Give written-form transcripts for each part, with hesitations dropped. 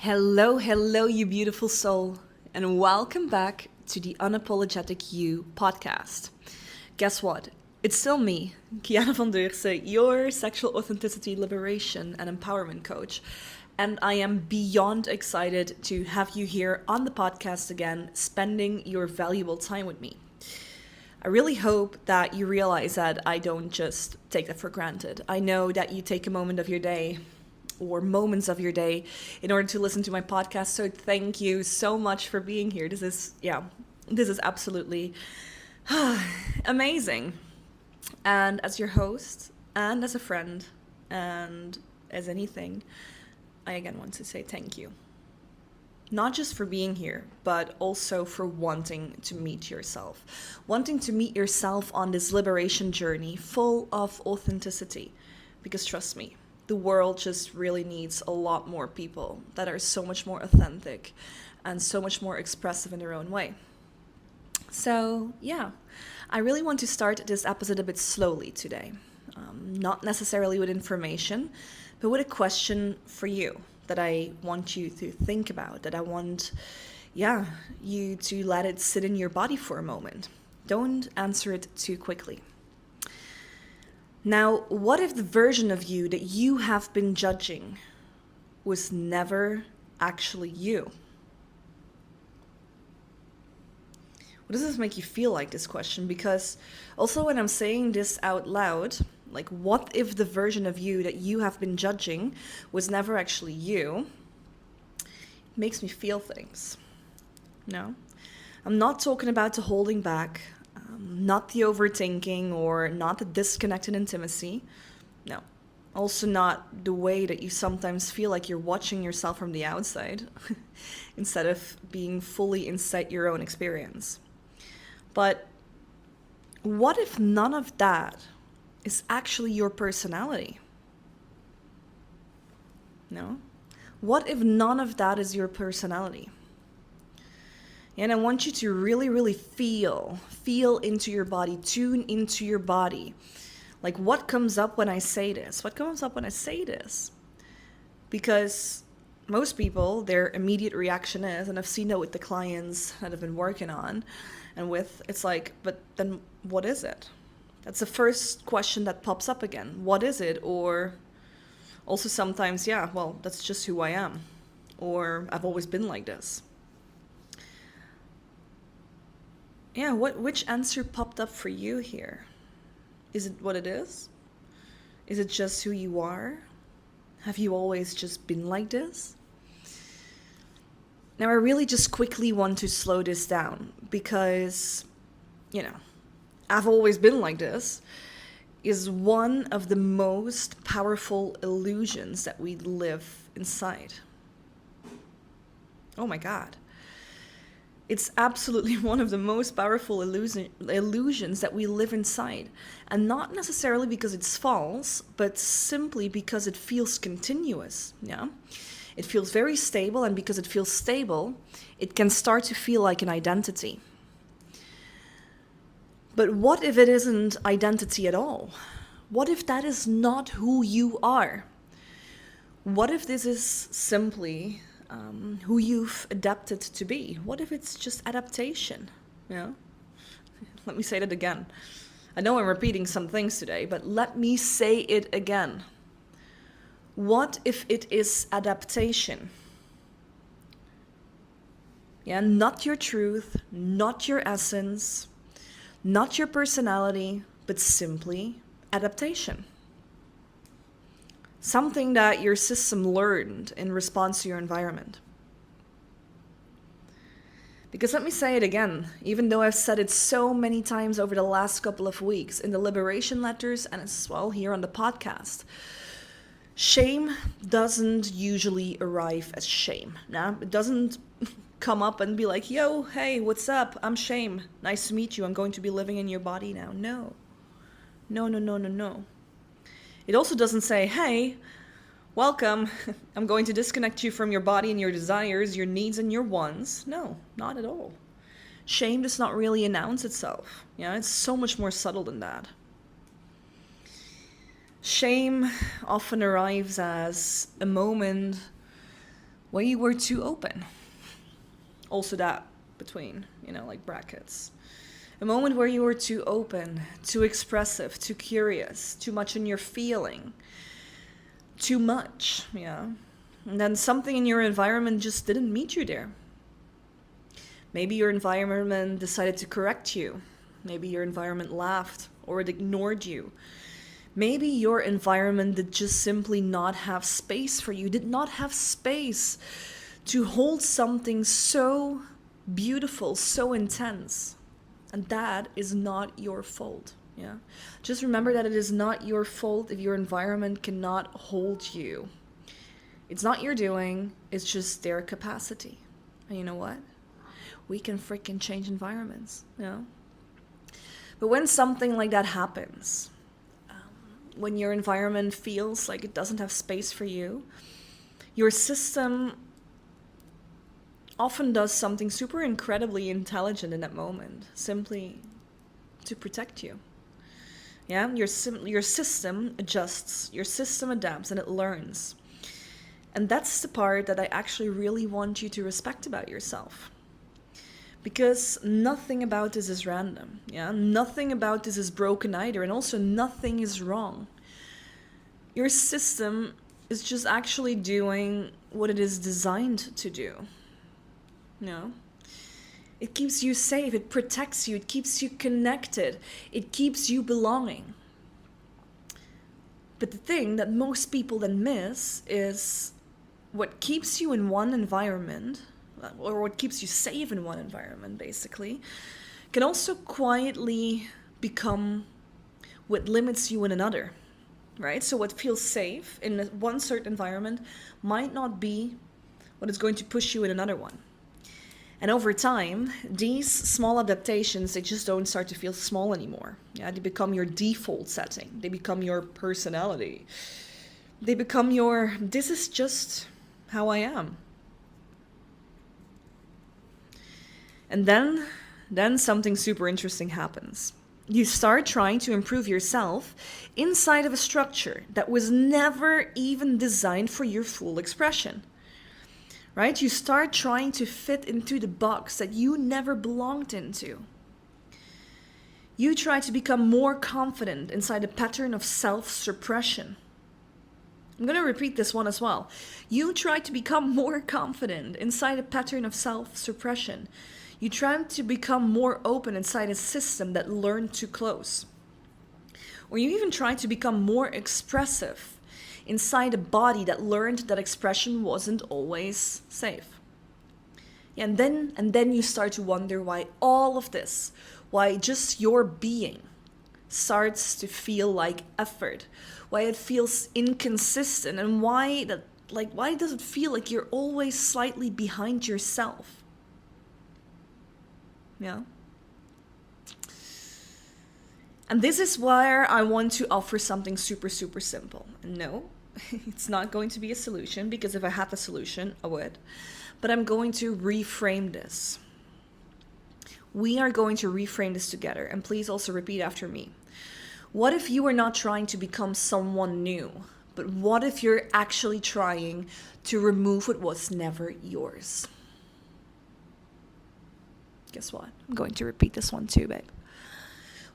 Hello, hello, you beautiful soul, and welcome back to the Unapologetic You podcast. Guess what? It's still me, Kiana van Deurse, your sexual authenticity, liberation, and empowerment coach. And I am beyond excited to have you here on the podcast again, spending your valuable time with me. I really hope that you realize that I don't just take that for granted. I know that you take a moment of your day or moments of your day in order to listen to my podcast. So thank you so much for being here. This is absolutely amazing. And as your host and as a friend and as anything, I again want to say thank you. Not just for being here, but also for wanting to meet yourself. Wanting to meet yourself on this liberation journey full of authenticity. Because trust me, the world just really needs a lot more people that are so much more authentic and so much more expressive in their own way. So, yeah, I really want to start this episode a bit slowly today. Not necessarily with information, but with a question for you that I want you to think about, that I want, you to let it sit in your body for a moment. Don't answer it too quickly. Now, what if the version of you that you have been judging was never actually you? What does this make you feel like, this question? Because also when I'm saying this out loud, like what if the version of you that you have been judging was never actually you, it makes me feel things. No? I'm not talking about the holding back, not the overthinking or not the disconnected intimacy. No. Also not the way that you sometimes feel like you're watching yourself from the outside instead of being fully inside your own experience. But what if none of that is actually your personality? No? What if none of that is your personality? And I want you to really, really feel into your body, tune into your body. Like what comes up when I say this? What comes up when I say this? Because most people, their immediate reaction is, and I've seen that with the clients that I've been working on and with, it's like, but then what is it? That's the first question that pops up again. What is it? Or also sometimes, that's just who I am. Or I've always been like this. Yeah, which answer popped up for you here? Is it what it is? Is it just who you are? Have you always just been like this? Now, I really just quickly want to slow this down because, I've always been like this is one of the most powerful illusions that we live inside. Oh my God. It's absolutely one of the most powerful illusions that we live inside. And not necessarily because it's false, but simply because it feels continuous. Yeah? It feels very stable, and because it feels stable, it can start to feel like an identity. But what if it isn't identity at all? What if that is not who you are? What if this is simply who you've adapted to be? What if it's just adaptation? Let me say that again. I know I'm repeating some things today, but let me say it again. What if it is adaptation? Not your truth, not your essence, not your personality, but simply adaptation. Something that your system learned in response to your environment. Because let me say it again, even though I've said it so many times over the last couple of weeks in the liberation letters and as well here on the podcast, shame doesn't usually arrive as shame. It doesn't come up and be like, yo, hey, what's up? I'm Shame. Nice to meet you. I'm going to be living in your body now. No. It also doesn't say, hey, welcome, I'm going to disconnect you from your body and your desires, your needs and your wants. No, not at all. Shame does not really announce itself. It's so much more subtle than that. Shame often arrives as a moment where you were too open. Also that between, like brackets. A moment where you were too open, too expressive, too curious, too much in your feeling, too much, yeah. And then something in your environment just didn't meet you there. Maybe your environment decided to correct you. Maybe your environment laughed or it ignored you. Maybe your environment did just simply not have space for you, did not have space to hold something so beautiful, so intense. And that is not your fault. Yeah. Just remember that it is not your fault if your environment cannot hold you. It's not your doing, it's just their capacity. And you know what? We can freaking change environments, But when something like that happens, when your environment feels like it doesn't have space for you, your system often does something super incredibly intelligent in that moment, simply to protect you. Yeah, your system adjusts, your system adapts, and it learns. And that's the part that I actually really want you to respect about yourself. Because nothing about this is random, yeah? Nothing about this is broken either, and also nothing is wrong. Your system is just actually doing what it is designed to do. It keeps you safe, it protects you, it keeps you connected, it keeps you belonging. But the thing that most people then miss is what keeps you in one environment, or what keeps you safe in one environment, basically, can also quietly become what limits you in another, right? So what feels safe in one certain environment might not be what is going to push you in another one. And over time, these small adaptations, they just don't start to feel small anymore. Yeah, they become your default setting. They become your personality. They become this is just how I am. And then something super interesting happens. You start trying to improve yourself inside of a structure that was never even designed for your full expression. Right? You start trying to fit into the box that you never belonged into. You try to become more confident inside a pattern of self-suppression. I'm going to repeat this one as well. You try to become more confident inside a pattern of self-suppression. You try to become more open inside a system that learned to close. Or you even try to become more expressive inside a body that learned that expression wasn't always safe. Yeah, and then you start to wonder why all of this, why just your being starts to feel like effort, why it feels inconsistent, and why does it feel like you're always slightly behind yourself? Yeah. And this is where I want to offer something super, super simple. No, it's not going to be a solution, because if I had a solution, I would. But I'm going to reframe this. We are going to reframe this together. And please also repeat after me. What if you are not trying to become someone new? But what if you're actually trying to remove what was never yours? Guess what? I'm going to repeat this one too, babe.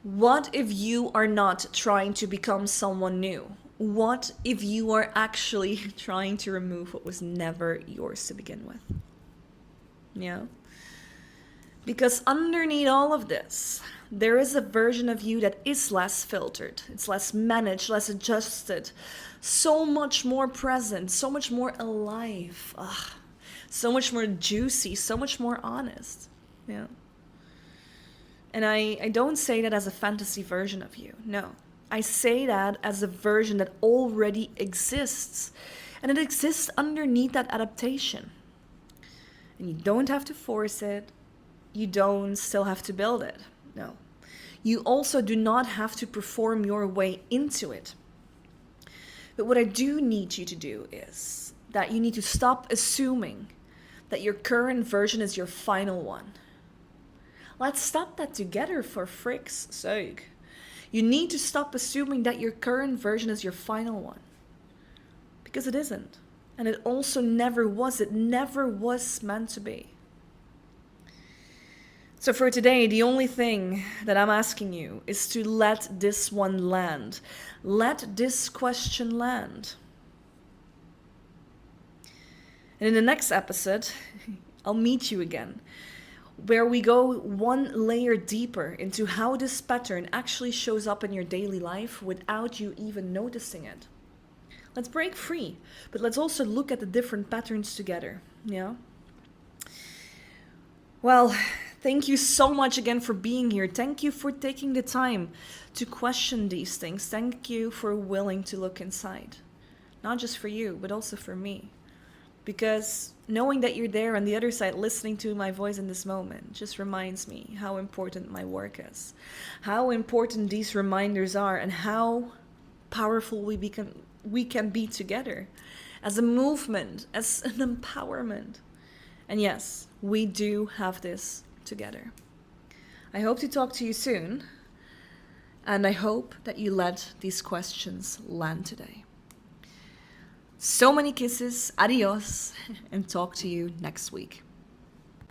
What if you are not trying to become someone new? What if you are actually trying to remove what was never yours to begin with? Yeah? Because underneath all of this, there is a version of you that is less filtered. It's less managed, less adjusted, so much more present, so much more alive, so much more juicy, so much more honest. Yeah. And I don't say that as a fantasy version of you. No. I say that as a version that already exists. And it exists underneath that adaptation. And you don't have to force it. You don't still have to build it. No. You also do not have to perform your way into it. But what I do need you to do is that you need to stop assuming that your current version is your final one. Let's stop that together, for frick's sake. You need to stop assuming that your current version is your final one. Because it isn't. And it also never was. It never was meant to be. So for today, the only thing that I'm asking you is to let this one land. Let this question land. And in the next episode, I'll meet you again, where we go one layer deeper into how this pattern actually shows up in your daily life without you even noticing it. Let's break free, but let's also look at the different patterns together. Yeah? Well, thank you so much again for being here. Thank you for taking the time to question these things. Thank you for willing to look inside. Not just for you, but also for me. Because knowing that you're there on the other side listening to my voice in this moment just reminds me how important my work is. How important these reminders are and how powerful we can be together as a movement, as an empowerment. And yes, we do have this together. I hope to talk to you soon, and I hope that you let these questions land today. So many kisses, adios, and talk to you next week.